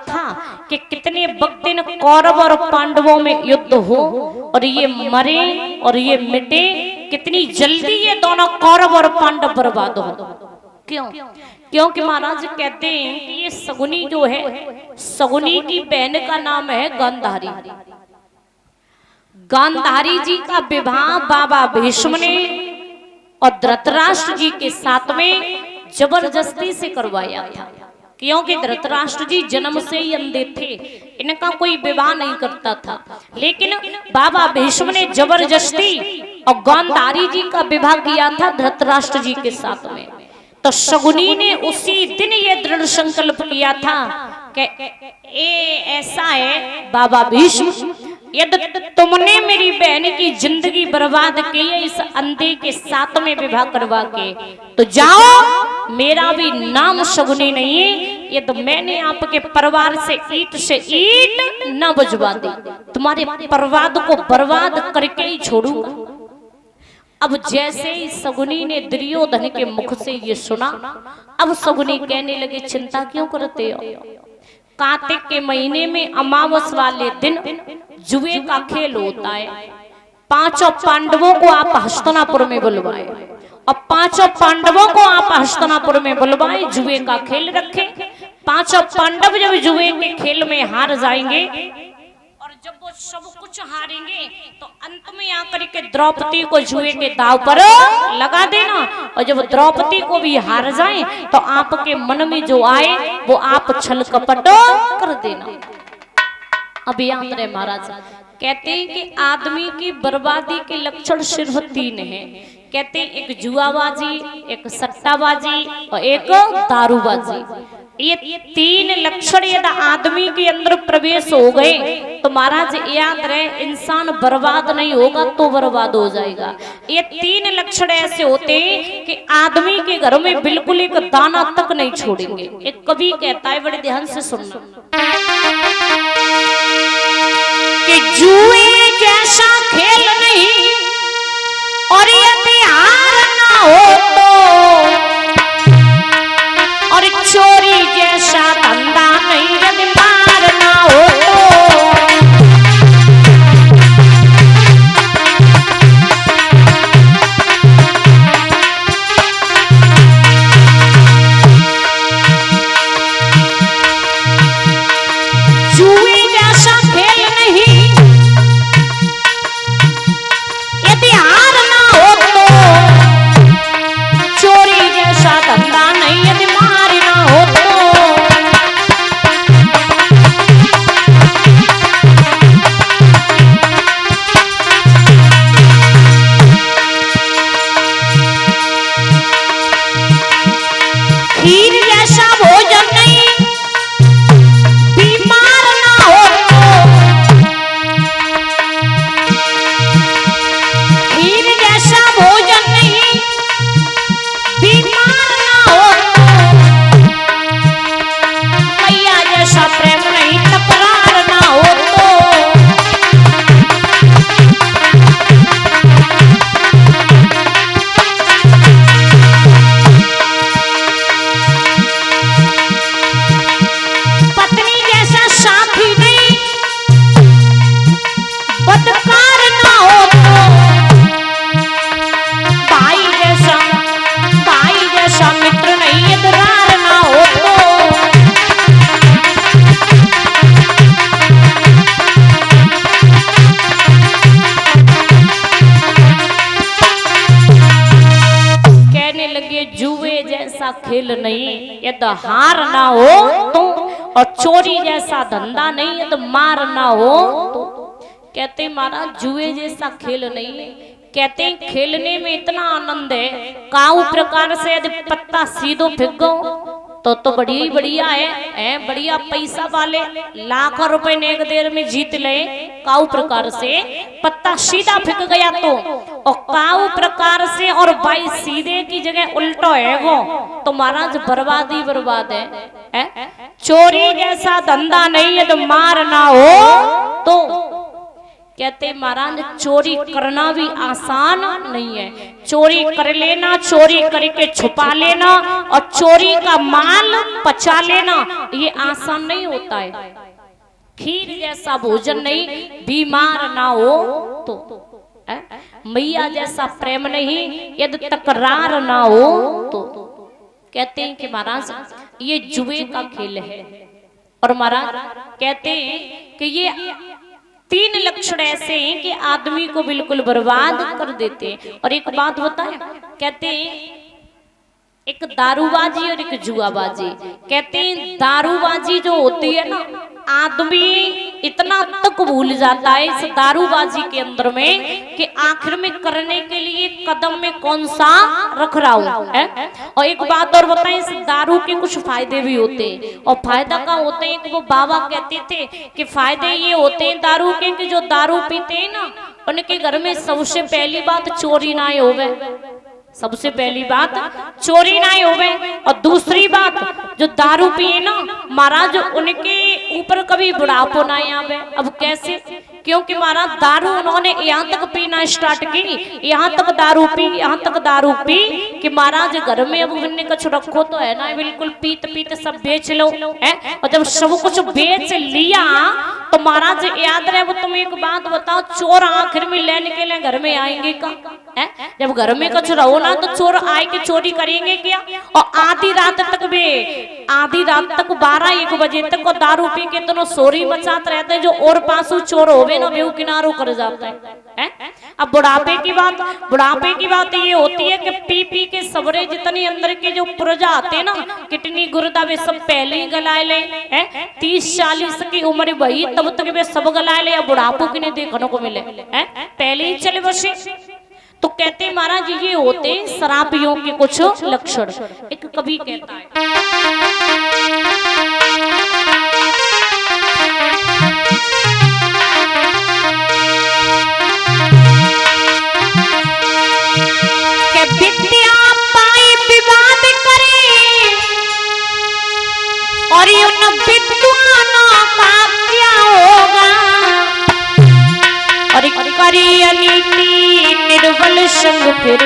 था कि कितने वक्त इन कौरव और पांडवों में युद्ध हो और ये मरे और ये मिटे, कितनी जल्दी ये दोनों कौरव और पांडव बर्बाद हो। क्यों? क्योंकि महाराज कहते हैं कि ये शकुनी जो है, शकुनी की बहन का नाम है गांधारी। गांधारी जी का विवाह बाबा भीष्म ने और धृतराष्ट्र जी के साथ में जबरदस्ती से करवाया था। क्योंकि धृतराष्ट्र जी जन्म से ही अंधे थे, इनका कोई विवाह नहीं करता था, लेकिन बाबा भीष्म ने जबरदस्ती और गांधारी जी का विवाह किया था धृतराष्ट्र जी के साथ में। तो शकुनी ने उसी दिन ये दृढ़ संकल्प किया था कि ऐसा है बाबा भीष्म, यदि तुमने मेरी बहन की जिंदगी बर्बाद की है इस अंधे के साथ में विवाह करवा के, तो जाओ, मेरा भी नाम शकुनी नहीं है, ये तो मैंने आपके परिवार से ईट न बजवा दी, तुम्हारे परिवार को बर्बाद करके ही छोड़ूंगा। अब जैसे ही शकुनी ने दुर्योधन के मुख से ये सुना, अब शकुनी कहने लगे चिंता क्यों करते हो, कार्तिक के महीने में अमावस वाले दिन जुए का खेल होता है, पांचों पांडवों को आप हस्तिनापुर में बुलवाए और पांचों पांडवों को आप हस्तिनापुर में बुलवाए, जुए का खेल रखे। पांचों पांडव जब जुए के खेल में हार जाएंगे और जब वो सब कुछ हारेंगे तो अंत में आकर के द्रौपदी को जुए के दाव पर लगा देना, और जब द्रौपदी को भी हार जाए तो आपके मन में जो आए वो आप छल कपट कर देना। अब याद रहे महाराज, कहते हैं कि आदमी की बर्बादी के लक्षण सिर्फ 3 हैं। कहते हैं एक जुआबाजी, एक सट्टाबाजी और एक दारूबाजी। ये 3 लक्षण यदि आदमी के अंदर प्रवेश हो गए तो महाराज याद रहे इंसान बर्बाद नहीं होगा तो बर्बाद हो जाएगा। ये 3 लक्षण ऐसे होते हैं कि आदमी के घर में बिल्कुल एक दाना तक नहीं छोड़ेंगे। एक कवि कहता है, बड़े ध्यान से सुनना, कि जुए जैसा खेल नहीं और यदि हार ना हो तो, और चोरी जैसा धंधा नहीं यदि मार ना हो तो, जुए जैसा खेल नहीं यदि हार ना हो तो, चोरी जैसा धंधा नहीं यदि मार ना हो तो, खीर जैसा भोजन नहीं बीमार ना हो तो, खीर जैसा भोजन नहीं बीमार ना हो तो, मैया जैसा प्रेम नहीं तकरार ना हो तो, पत्नी जैसा साथी नहीं बदकार ना हो तो, भाई जैसा मित्र नहीं इतरार ना हो तो, कहने लगे जुए जैसा खेल नहीं यदि हार ना हो तो, और चोरी जैसा धंधा नहीं यदि मार ना हो तो। कहते महाराज जुए जैसा खेल नहीं है, कहते हैं खेलने में इतना आनंद है, काऊ प्रकार से यदि पत्ता सीधो फेंक तो बढ़िया ही बढ़िया है, बढ़िया पैसा वाले लाखों रुपए एक देर में जीत ले। काऊ प्रकार से पत्ता सीधा फेंक गया तो, और काऊ प्रकार से और भाई सीधे की जगह उल्टो है वो तो महाराज बर्बाद ही बर्बाद है। चोरी जैसा धंधा नहीं है तो मार ना हो तो, कहते महाराज चोरी करना भी आसान नहीं है। चोरी कर लेना, चोरी करके छुपा लेना और चोरी का माल पचा लेना ये आसान नहीं होता है। खीर जैसा भोजन नहीं, बीमार ना हो तो, मैया जैसा प्रेम नहीं यदि तकरार ना हो तो। कहते हैं कि महाराज ये जुए का खेल है और महाराज कहते हैं कि ये 3 लक्षण ऐसे हैं कि आदमी को बिल्कुल बर्बाद कर देते हैं। और एक बात बताएं, कहते हैं एक दारूबाजी और एक जुआबाजी। कहते हैं दारूबाजी जो होती है ना, आदमी इतना तक भूल जाता है इस दारूबाजी के अंदर में कि आखिर में करने के लिए कदम में कौन सा रख रहा हूं है। और एक बात और बताएं, इस दारू के कुछ फायदे भी होते हैं। और फायदा का होते हैं कि वो बाबा कहते थे कि फायदे ये होते हैं दारू के कि जो दारू पीते हैं ना उनके घर में सबसे पहली बात चोरी ना होवे, सबसे पहली बात चोरी ना होवे। और दूसरी बात जो दारू पिए ना महाराज उनके ऊपर कभी बुढ़ापो ना आवे। अब कैसे? क्योंकि महाराज दारू उन्होंने यहाँ तक पीना स्टार्ट की, यहाँ तक दारू पी, यहाँ तक दारू पी कि महाराज घर में अब उन्होंने कुछ रखो तो है ना, बिल्कुल पीत पीत सब बेच लो है। और जब सब कुछ बेच लिया तो महाराज याद रहे, वो तुम एक बात बताओ, चोर आखिर में लेने के लिए घर में आएंगे का है? जब घर में कुछ रहो ना तो चोर आए के चोरी करेंगे क्या? और आधी रात तक भी, आधी रात तक 12-1 बजे तक और दारू पी के तो सोरी मचाते रहते हैं। जो और पासू चोर होवे ना बेहू किनारो कर जाता है। अब बुढ़ापे की बात ये होती है कि पी पी के सबरे जितनी अंदर के जो पुर्जा आते हैं ना, किडनी गुर्दा वे सब पहले ही गलाए ले है। 30-40 की उम्र वही तब तक वे सब गलाए ले, बुढ़ापो की नहीं देखने को मिले है, पहले ही चले बसे। तो कहते महाराज ये होते शराबियों के कुछ लक्षण। एक कवि कहता है, विद्या पाई विवाद करे और उन विद्वानों का क्या होगा। और करी अनीति निर्बल संग फिर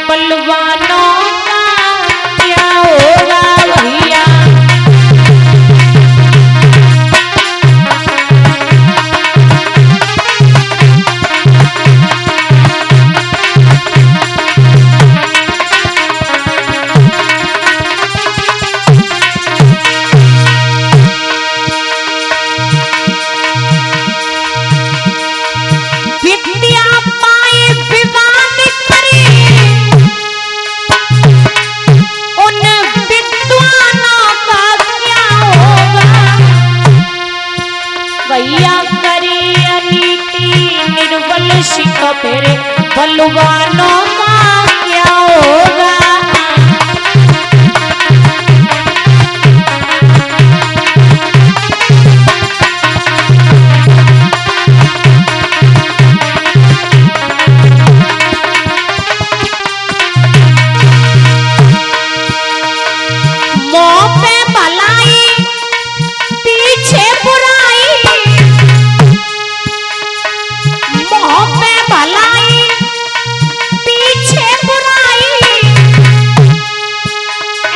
बलवानों का क्या होगा भैया। तेरे बलवानों का क्या होगा। मुंह पे भलाई पीछे बुराई, मुंह पे भलाई पीछे बुराई,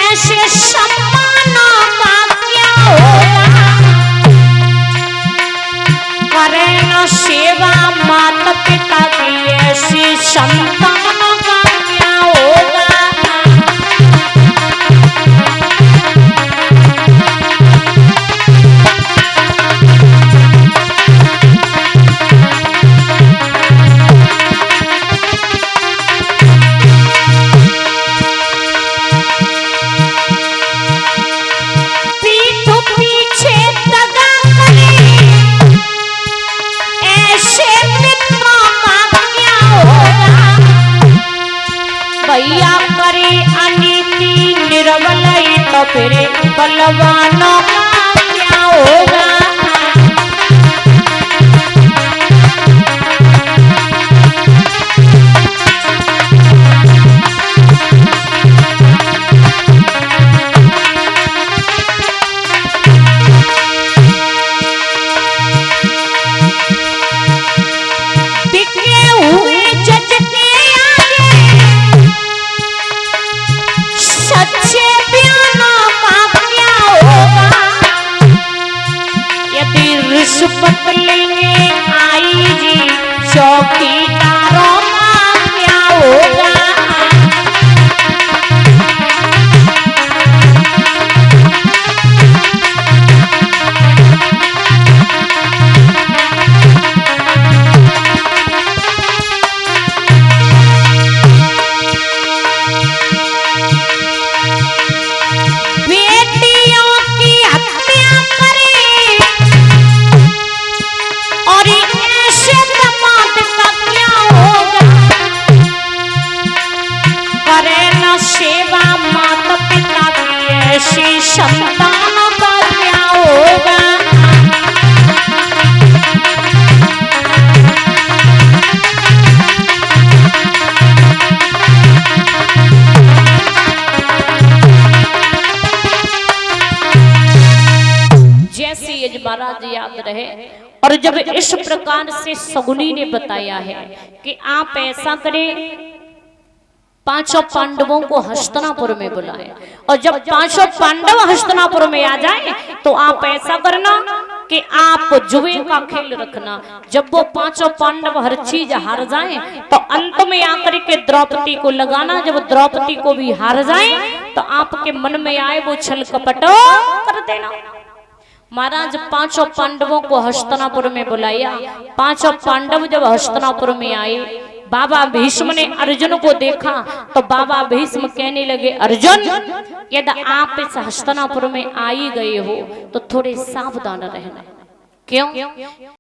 ऐसे सम्मानों का क्या होगा। करे न सेवा माता पिता की ऐसी संतानों का क्या होगा। भैया करे अनीति निर्बल तो फिर बलवानों का क्या होगा। पतली में आई जी चौकीदारों का क्या होगा। ऐसी संतान का क्या होगा। जैसे ये महाराज याद रहे। और जब इस प्रकार से शकुनी ने बताया है कि आप ऐसा करें, पांचों पांडवों को हस्तिनापुर में बुलाए, और जब पांचों पांडव हस्तिनापुर में आ जाए तो आप ऐसा करना कि आप जुए का खेल रखना। जब वो पांचों पांडव हर चीज हार जाएं तो अंत में आकर के द्रौपदी को लगाना। जब द्रौपदी को भी हार जाए तो आपके मन में आए वो छल कपट कर देना। महाराज पांचों पांडवों को हस्तिनापुर में बुलाया। पांचों पांडव जब हस्तिनापुर में आए, बाबा भीष्म ने अर्जुन को देखा तो बाबा भीष्म कहने लगे, अर्जुन यदि आप इस हस्तिनापुर में आ ही गए हो तो थोड़े सावधान रहना। क्यों?